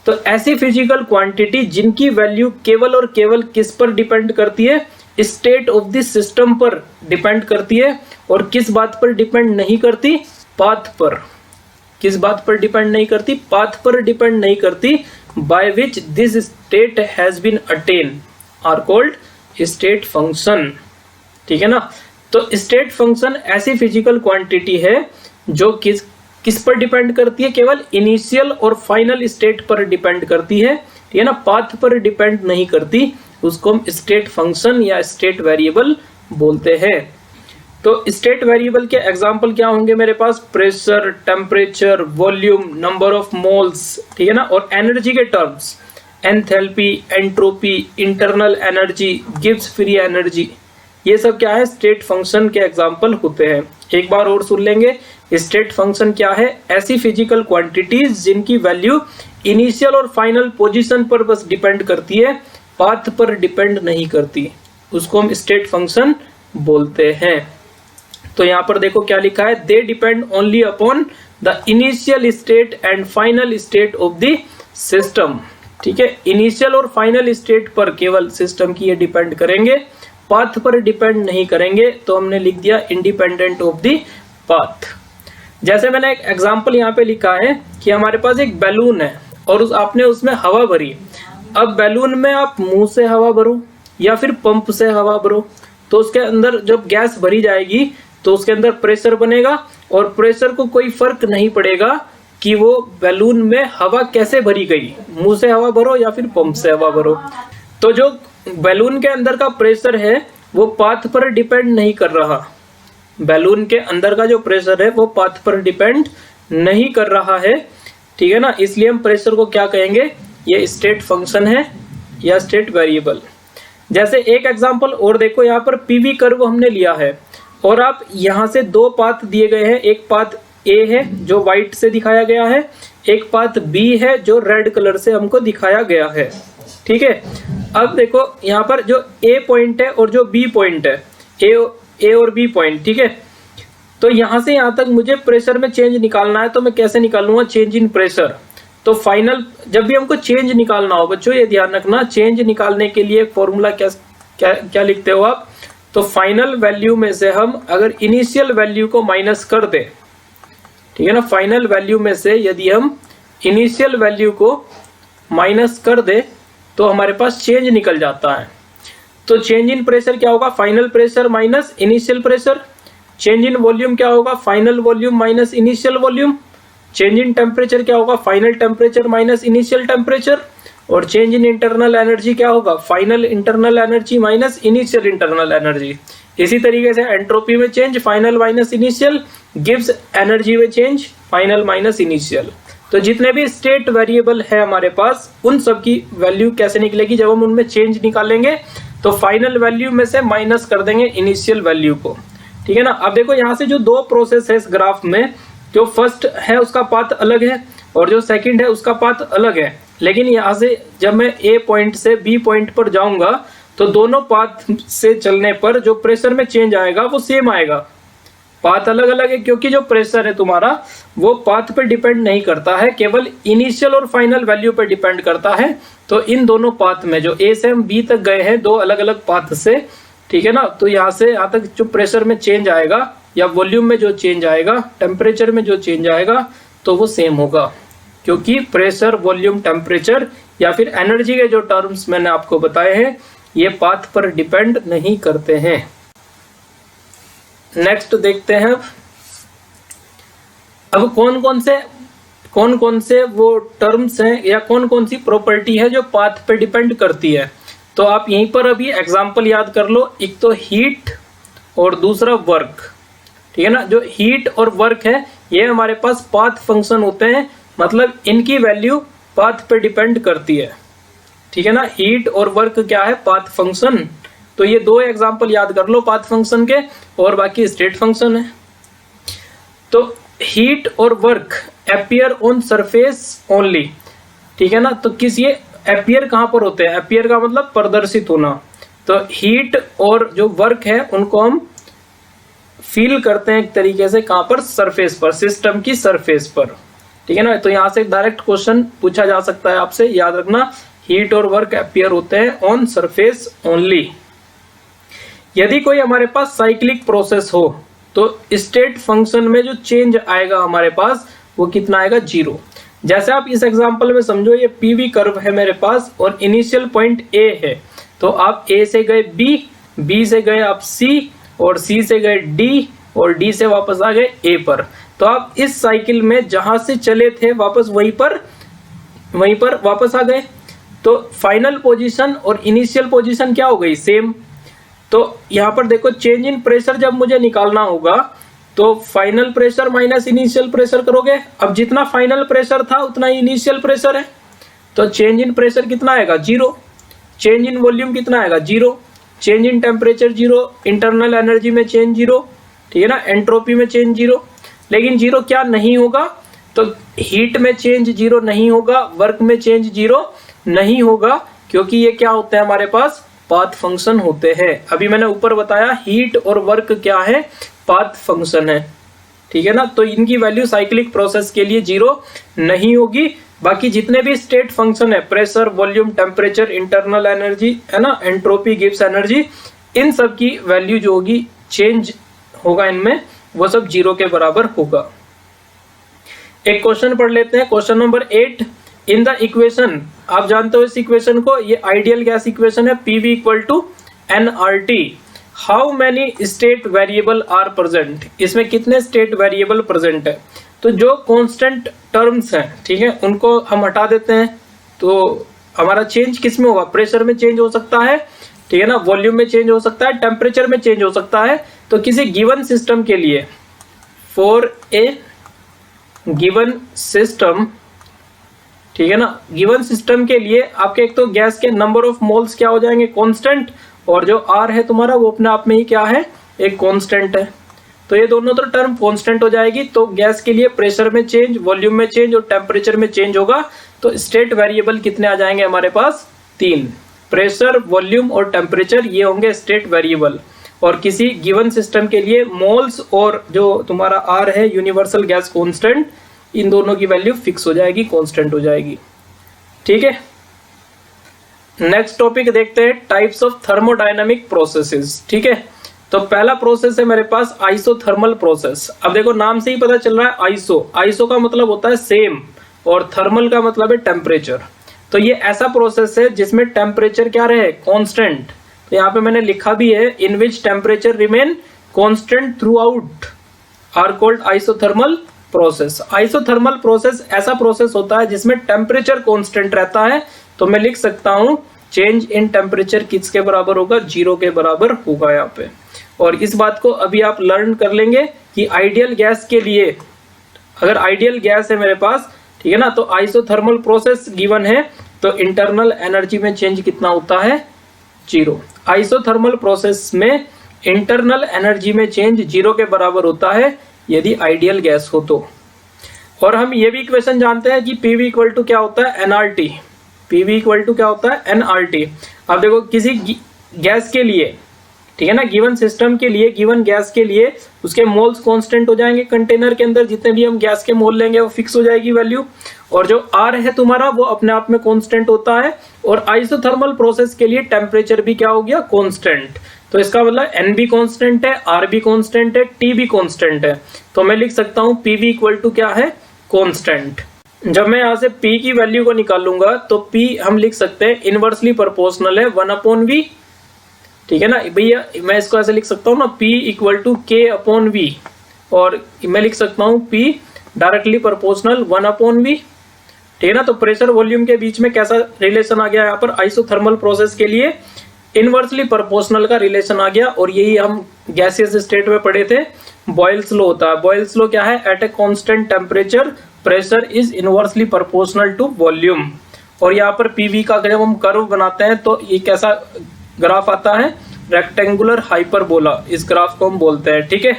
तो ऐसी physical quantity जिनकी value केवल और केवल किस पर depend करती है? स्टेट ऑफ द सिस्टम पर डिपेंड करती है, और किस बात पर डिपेंड नहीं करती? पाथ पर। किस बात पर डिपेंड नहीं करती? पाथ पर डिपेंड नहीं करती। By which this state has been attain are called state function. ठीक है ना। तो स्टेट फंक्शन ऐसी फिजिकल क्वांटिटी है जो किस पर डिपेंड करती है? केवल इनिशियल और फाइनल स्टेट पर डिपेंड करती है। ठीक है ना, पाथ पर डिपेंड नहीं करती। उसको हम स्टेट फंक्शन या स्टेट वेरिएबल बोलते हैं। तो स्टेट वेरिएबल के एग्जांपल क्या होंगे मेरे पास? Pressure, temperature, volume, number of moles. ठीक है ना। और एनर्जी के terms enthalpy, entropy, internal energy, Gibbs free energy, ये सब क्या है? स्टेट फंक्शन के एग्जांपल होते हैं। एक बार और सुन लेंगे। स्टेट फंक्शन क्या है? ऐसी फिजिकल क्वांटिटीज जिनकी वैल्यू इनिशियल और फाइनल पोजीशन पर बस डिपेंड करती है, पाथ पर डिपेंड नहीं करती, उसको हम स्टेट फंक्शन बोलते हैं। तो यहाँ पर देखो क्या लिखा है, they depend only upon the initial state and final state of the system. ठीक है, इनिशियल और फाइनल स्टेट पर केवल सिस्टम की ये डिपेंड करेंगे, पाथ पर डिपेंड नहीं करेंगे। तो हमने लिख दिया इंडिपेंडेंट ऑफ द पाथ। जैसे मैंने एक एग्जांपल यहाँ पे लिखा है कि हमारे पास एक बैलून है और आपने उसमें हवा भरी। अब बैलून में आप मुंह से हवा भरो या फिर पंप से हवा भरो, तो उसके अंदर जब गैस भरी जाएगी तो उसके अंदर प्रेशर बनेगा और प्रेशर को कोई फर्क नहीं पड़ेगा कि वो बैलून में हवा कैसे भरी गई, मुंह से हवा भरो या फिर पंप से हवा भरो। तो जो बैलून के अंदर का प्रेशर है वो पाथ पर डिपेंड नहीं कर रहा। बैलून के अंदर का जो प्रेशर है वो पाथ पर डिपेंड नहीं कर रहा है। ठीक है ना, इसलिए हम प्रेशर को क्या कहेंगे? ये स्टेट फंक्शन है या स्टेट वेरिएबल। जैसे एक एग्जांपल और देखो, यहाँ पर पीवी कर्व हमने लिया है और आप यहाँ से दो पाथ दिए गए हैं। एक पाथ ए है जो व्हाइट से दिखाया गया है, एक पाथ बी है जो रेड कलर से हमको दिखाया गया है। ठीक है, अब देखो यहाँ पर जो ए पॉइंट है और जो बी पॉइंट है, ए और बी पॉइंट। ठीक है, तो यहाँ से यहाँ तक मुझे प्रेशर में चेंज निकालना है, तो मैं कैसे निकालूंगा? Change in pressure. तो फाइनल जब भी हमको चेंज निकालना हो बच्चों, ये ध्यान रखना, चेंज निकालने के लिए फॉर्मूला क्या लिखते हो आप? तो फाइनल वैल्यू में से हम अगर इनिशियल वैल्यू को माइनस कर दे, ठीक है ना, फाइनल वैल्यू में से यदि हम इनिशियल वैल्यू को माइनस कर दे तो हमारे पास चेंज निकल जाता है। तो चेंज इन प्रेशर क्या होगा? Final pressure minus initial pressure. Change in volume क्या होगा? Final volume minus initial volume. Change in temperature क्या होगा? Final temperature minus initial temperature. और चेंज इन इंटरनल एनर्जी क्या होगा? Final internal energy minus initial internal energy. इसी तरीके से एंट्रोपी में change final minus initial, Gibbs energy में चेंज फाइनल माइनस इनिशियल। तो जितने भी स्टेट वेरिएबल है हमारे पास, उन सब की वैल्यू कैसे निकलेगी? जब हम उनमें चेंज निकालेंगे तो फाइनल वैल्यू में से माइनस कर देंगे इनिशियल वैल्यू को। ठीक है ना। अब देखो यहाँ से जो दो प्रोसेस है इस ग्राफ में, जो फर्स्ट है उसका पाथ अलग है और जो सेकंड है उसका पाथ अलग है। लेकिन यहाँ से जब मैं ए पॉइंट से बी पॉइंट पर जाऊंगा तो दोनों पाथ से चलने पर जो प्रेशर में चेंज आएगा वो सेम आएगा। पाथ अलग अलग है क्योंकि जो प्रेशर है तुम्हारा वो पाथ पे डिपेंड नहीं करता है, केवल इनिशियल और फाइनल वैल्यू पे डिपेंड करता है। तो इन दोनों पाथ में जो ए से हम बी तक गए हैं दो अलग अलग पाथ से, ठीक है ना, तो यहाँ से यहाँ तक जो प्रेशर में चेंज आएगा या वॉल्यूम में जो चेंज आएगा, टेम्परेचर में जो चेंज आएगा, तो वो सेम होगा, क्योंकि प्रेशर, वॉल्यूम, टेम्परेचर या फिर एनर्जी के जो टर्म्स मैंने आपको बताए हैं ये पाथ पर डिपेंड नहीं करते हैं। नेक्स्ट देखते हैं अब कौन कौन से वो टर्म्स हैं या कौन कौन सी प्रॉपर्टी है जो पाथ पे डिपेंड करती है। तो आप यहीं पर अभी एग्जांपल याद कर लो। एक तो हीट और दूसरा वर्क। ठीक है ना, जो हीट और वर्क है ये हमारे पास पाथ फंक्शन होते हैं, मतलब इनकी वैल्यू पाथ पे डिपेंड करती है। ठीक है ना, हीट और वर्क क्या है? Path function. तो ये दो एग्जांपल याद कर लो पाथ फंक्शन के, और बाकी स्टेट फंक्शन है। तो हीट और work appear on surface only. ठीक है ना, तो ये अपीयर कहां पर होते हैं? अपीयर का मतलब प्रदर्शित होना। तो हीट और जो वर्क है उनको हम फील करते हैं एक तरीके से, कहां पर? सरफेस पर, सिस्टम की सरफेस पर। ठीक है ना, तो यहां से डायरेक्ट क्वेश्चन पूछा जा सकता है आपसे, याद रखना, हीट और वर्क अपीयर होते हैं ऑन सरफेस ओनली। यदि कोई हमारे पास साइक्लिक प्रोसेस हो तो स्टेट फंक्शन में जो चेंज आएगा हमारे पास वो कितना आएगा 0। जैसे आप इस एग्जांपल में समझो ये पीवी कर्व है मेरे पास और इनिशियल पॉइंट ए है, तो आप ए से गए बी, बी से गए आप सी और सी से गए डी और डी से वापस आ गए ए पर। तो आप इस साइकिल में जहां से चले थे वापस वहीं पर वापस आ गए। तो फाइनल पोजीशन और इनिशियल पोजीशन क्या हो गई, सेम। तो यहाँ पर देखो चेंज इन प्रेशर जब मुझे निकालना होगा तो final pressure minus initial pressure करोगे। अब जितना फाइनल प्रेशर था उतना ही इनिशियल प्रेशर है, तो चेंज इन प्रेशर कितना आएगा 0, चेंज इन वॉल्यूम कितना आएगा 0, change in temperature 0, internal energy में चेंज 0, ठीक है ना, एंट्रोपी में चेंज 0। लेकिन 0 क्या नहीं होगा, तो हीट में चेंज 0 नहीं होगा, वर्क में चेंज 0 नहीं होगा, क्योंकि ये क्या होते हैं हमारे पास पाथ फंक्शन होते हैं। अभी मैंने ऊपर बताया हीट और वर्क क्या है, पाथ फंक्शन है, ठीक है ना। तो इनकी वैल्यू साइक्लिक प्रोसेस के लिए 0 नहीं होगी। बाकी जितने भी स्टेट फंक्शन है, pressure, volume, temperature, internal energy, है ना, एंट्रोपी, गिब्स एनर्जी, इन सब की वैल्यू जो होगी चेंज होगा इनमें, वो सब 0 के बराबर होगा। एक क्वेश्चन पढ़ लेते हैं, question number 8। In the equation, आप जानते हो इस इक्वेशन को, ये आइडियल गैस इक्वेशन है, PV equal to nRT। How many state variable are present, इसमें कितने स्टेट वेरिएबल प्रेजेंट है। तो जो कांस्टेंट टर्म्स हैं, ठीक है, उनको हम हटा देते हैं। तो हमारा चेंज किस में होगा, प्रेशर में चेंज हो सकता है, ठीक है ना, वॉल्यूम में चेंज हो सकता है, टेम्परेचर में चेंज हो सकता है। तो किसी गिवन सिस्टम के लिए, फॉर ए गिवन सिस्टम, ठीक है ना, गिवन सिस्टम के लिए आपके एक तो गैस के नंबर ऑफ मोल्स क्या हो जाएंगे कांस्टेंट, और जो आर है तुम्हारा वो अपने आप में ही क्या है, एक कांस्टेंट है। तो ये दोनों तो टर्म कांस्टेंट हो जाएगी। तो गैस के लिए प्रेशर में चेंज, वॉल्यूम में चेंज और टेम्परेचर में चेंज होगा। तो स्टेट वेरिएबल कितने आ जाएंगे हमारे पास, 3। प्रेशर, वॉल्यूम और टेम्परेचर, ये होंगे स्टेट वेरिएबल। और किसी गिवन सिस्टम के लिए मोल्स और जो तुम्हारा आर है यूनिवर्सल गैस कांस्टेंट, इन दोनों की वैल्यू फिक्स हो जाएगी, कांस्टेंट हो जाएगी, ठीक है। नेक्स्ट टॉपिक देखते हैं, टाइप्स ऑफ थर्मोडायनामिक प्रोसेसेस, ठीक है। तो पहला प्रोसेस है मेरे पास आइसोथर्मल प्रोसेस। अब देखो नाम से ही पता चल रहा है आइसो का मतलब होता है सेम और थर्मल का मतलब है टेम्परेचर। तो ये ऐसा प्रोसेस है जिसमें टेम्परेचर क्या रहे, कांस्टेंट। तो यहाँ पे मैंने लिखा भी है, in which temperature remain constant throughout are called isothermal process. Isothermal process ऐसा प्रोसेस होता है जिसमें टेम्परेचर कांस्टेंट रहता है। तो मैं लिख सकता हूं चेंज इन टेम्परेचर किसके बराबर होगा, 0 के बराबर होगा यहाँ पे। और इस बात को अभी आप लर्न कर लेंगे कि आइडियल गैस के लिए, अगर आइडियल गैस है मेरे पास, ठीक है ना, तो आइसोथर्मल प्रोसेस गिवन है, तो इंटरनल एनर्जी में चेंज कितना होता है, 0। आइसोथर्मल प्रोसेस में इंटरनल एनर्जी में चेंज 0 के बराबर होता है यदि आइडियल गैस हो तो। और हम ये भी इक्वेशन जानते हैं कि PV इक्वल टू क्या होता है, nRT। PV इक्वल टू क्या होता है, nRT। अब देखो किसी गैस के लिए, ठीक है ना, गिवन सिस्टम के लिए, गिवन गैस के लिए उसके मोल्स कांस्टेंट हो जाएंगे। कंटेनर के अंदर जितने भी हम गैस के मोल लेंगे वो फिक्स हो जाएगी वैल्यू। और जो R है तुम्हारा वो अपने आप में कांस्टेंट होता है। और आइसोथर्मल प्रोसेस के लिए टेम्परेचर भी क्या हो गया, कांस्टेंट। तो इसका मतलब N भी कांस्टेंट है, R भी कांस्टेंट है, T भी कांस्टेंट है। तो मैं लिख सकता हूँ PV इक्वल टू क्या है, कांस्टेंट। जब मैं यहाँ से P की वैल्यू को निकालूंगा तो P हम लिख सकते हैं इनवर्सली प्रोपोर्शनल है 1/V, ठीक है ना भैया। मैं इसको ऐसे लिख सकता हूँ ना, P इक्वल टू K/V। और मैं लिख सकता हूँ P डायरेक्टली प्रोपोर्शनल 1/V, ठीक है ना। तो प्रेशर वॉल्यूम के बीच में कैसा रिलेशन आ गया यहाँ पर, आइसोथर्मल प्रोसेस के लिए इनवर्सली प्रोपोर्शनल का रिलेशन आ गया। और यही हम गैसियस स्टेट में पढ़े थे, बॉयल्स लॉ होता है। बॉयल्स लॉ क्या है, at a constant temperature pressure is inversely proportional to volume. और यहाँ पर PV का जब हम कर्व बनाते हैं तो ये कैसा ग्राफ आता है, रेक्टेंगुलर हाइपरबोला, इस ग्राफ को हम बोलते हैं, ठीक है।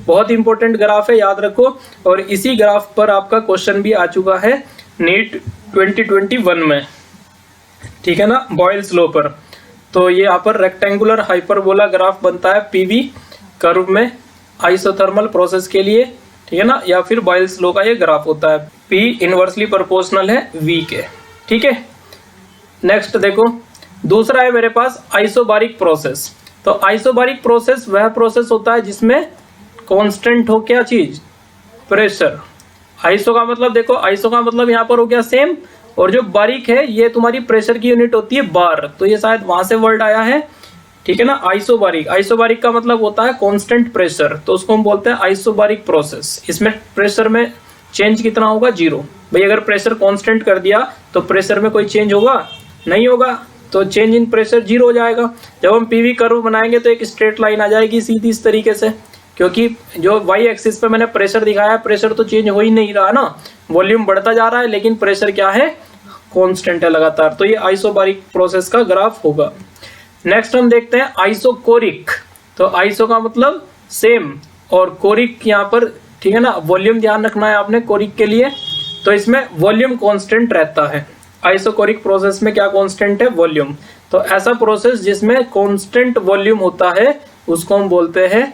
बहुत इंपॉर्टेंट ग्राफ है, याद रखो। और इसी ग्राफ पर आपका क्वेश्चन भी आ चुका है नीट 2021 में, ठीक है ना, बॉयल्स लॉ पर। तो ये यहाँ पर रेक्टेंगुलर हाइपरबोला ग्राफ बनता है PV कर्व में आइसोथर्मल प्रोसेस के लिए, ठीक है ना, या फिर बॉयल्स लॉ का ये ग्राफ होता है। P इनवर्सली प्रोपोर्शनल है V के, ठीक है। नेक्स्ट देखो, दूसरा है मेरे पास आइसोबारिक प्रोसेस। तो आइसोबारिक प्रोसेस वह प्रोसेस होता है जिसमें कांस्टेंट हो क्या चीज, प्रेशर। आइसो का मतलब देखो, आइसो का मतलब यहाँ पर हो गया सेम, और जो बारीक है ये तुम्हारी प्रेशर की यूनिट होती है बार, तो ये शायद वहां से वर्ड आया है, ठीक है ना। आइसोबारिक, आइसोबारिक का मतलब होता है कांस्टेंट प्रेशर, तो उसको हम बोलते हैं आइसोबारिक प्रोसेस। इसमें प्रेशर में चेंज कितना होगा, 0। भाई अगर प्रेशर कांस्टेंट कर दिया तो प्रेशर में कोई चेंज होगा, नहीं होगा, तो चेंज इन प्रेशर 0 हो जाएगा। जब हम पीवी कर्व बनाएंगे तो एक स्ट्रेट लाइन आ जाएगी सीधी इस तरीके से, क्योंकि जो वाई एक्सिस पे मैंने प्रेशर दिखाया है, प्रेशर तो चेंज हो ही नहीं रहा ना, वॉल्यूम बढ़ता जा रहा है लेकिन प्रेशर क्या है, कांस्टेंट है लगातार। तो ये आइसोबारिक प्रोसेस का ग्राफ होगा। नेक्स्ट हम देखते हैं आइसोकोरिक। तो आइसो का मतलब सेम, और कोरिक यहाँ पर, ठीक है ना, वॉल्यूम ध्यान रखना है आपने कोरिक के लिए, तो इसमें वॉल्यूम कांस्टेंट रहता है। आइसोकोरिक प्रोसेस में क्या कांस्टेंट है, वॉल्यूम। तो ऐसा प्रोसेस जिसमें कांस्टेंट वॉल्यूम होता है उसको हम बोलते हैं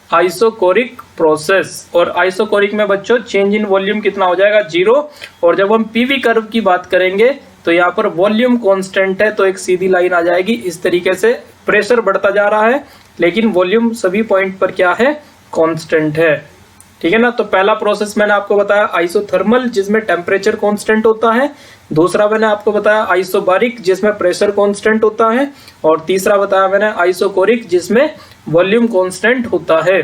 आइसोकोरिक प्रोसेस। और आइसोकोरिक में बच्चों चेंज इन वॉल्यूम कितना हो जाएगा, 0। और जब हम पीवी कर्व की बात करेंगे तो यहाँ पर वॉल्यूम कांस्टेंट है, तो एक सीधी लाइन आ जाएगी इस तरीके से, प्रेशर बढ़ता जा रहा है लेकिन वॉल्यूम सभी पॉइंट पर क्या है, कांस्टेंट है, ठीक है ना। तो पहला प्रोसेस मैंने आपको बताया आइसोथर्मल, जिसमें टेम्परेचर कांस्टेंट होता है। दूसरा मैंने आपको बताया आइसोबारिक, जिसमें प्रेशर कांस्टेंट होता है। और तीसरा बताया मैंने आइसोकोरिक, जिसमें वॉल्यूम कांस्टेंट होता है।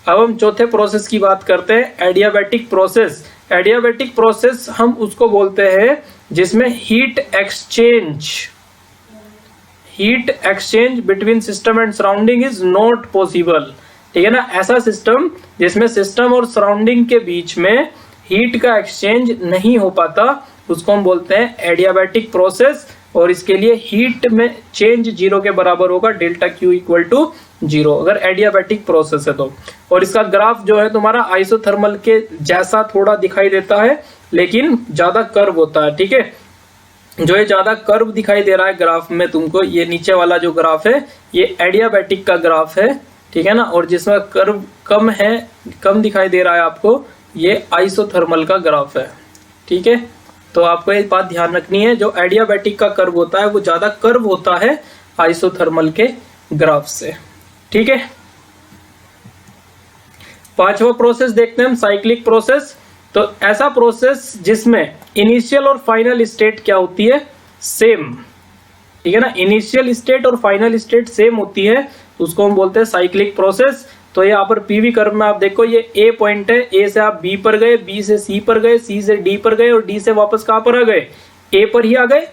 अब हम चौथे प्रोसेस की बात करते हैं, एडियाबैटिक प्रोसेस। एडियाबैटिक प्रोसेस हम उसको बोलते हैं जिसमें heat exchange between system and surrounding is not possible, ठीक है ना। ऐसा सिस्टम जिसमें सिस्टम और सराउंडिंग के बीच में हीट का एक्सचेंज नहीं हो पाता, उसको हम बोलते हैं एडियाबैटिक प्रोसेस। और इसके लिए हीट में चेंज 0 के बराबर होगा, डेल्टा क्यू इक्वल टू 0, अगर एडियाबैटिक प्रोसेस है तो। और इसका ग्राफ जो है तुम्हारा आइसोथर्मल के जैसा थोड़ा दिखाई देता है लेकिन ज्यादा कर्व होता है, ठीक है। जो ये ज्यादा कर्व दिखाई दे रहा है ग्राफ में तुमको, ये नीचे वाला जो ग्राफ है ये एडियाबैटिक का ग्राफ है, ठीक है ना। और जिसमें कर्व कम है, कम दिखाई दे रहा है आपको, ये आइसोथर्मल का ग्राफ है, ठीक है। तो आपको एक बात ध्यान रखनी है, जो एडियाबैटिक का कर्व होता है वो ज्यादा कर्व होता है आइसोथर्मल के ग्राफ से, ठीक है। पांचवा प्रोसेस देखते हैं हम, साइक्लिक प्रोसेस। तो ऐसा प्रोसेस जिसमें इनिशियल और फाइनल स्टेट क्या होती है, सेम, ठीक है ना। इनिशियल स्टेट और फाइनल स्टेट सेम होती है, उसको हम बोलते हैं साइक्लिक प्रोसेस। तो यहाँ पर पीवी कर्व में आप देखो, ये ए पॉइंट है, ए से आप बी पर गए, बी से सी पर गए, सी से डी पर गए और डी से वापस कहाँ पर आ गए, ए पर ही आ गए।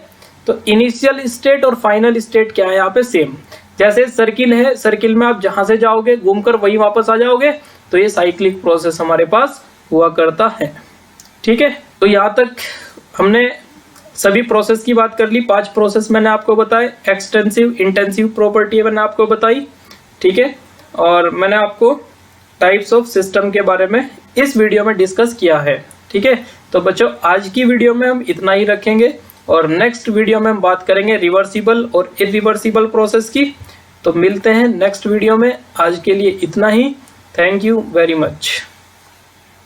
तो इनिशियल स्टेट और फाइनल स्टेट क्या है यहाँ पे, सेम। जैसे सर्किल है, सर्किल में आप जहां से जाओगे घूमकर वही वापस आ जाओगे, तो ये साइक्लिक प्रोसेस हमारे पास हुआ करता है, ठीक है। तो यहाँ तक हमने सभी प्रोसेस की बात कर ली। 5 प्रोसेस मैंने आपको बताए, एक्सटेंसिव, इंटेंसिव प्रॉपर्टी मैंने आपको बताई, ठीक है। और मैंने आपको टाइप्स ऑफ सिस्टम के बारे में इस वीडियो में डिस्कस किया है, ठीक है। तो बच्चों आज की वीडियो में हम इतना ही रखेंगे, और नेक्स्ट वीडियो में हम बात करेंगे रिवर्सिबल और इरिवर्सिबल प्रोसेस की। तो मिलते हैं नेक्स्ट वीडियो में, आज के लिए इतना ही। Thank you very much.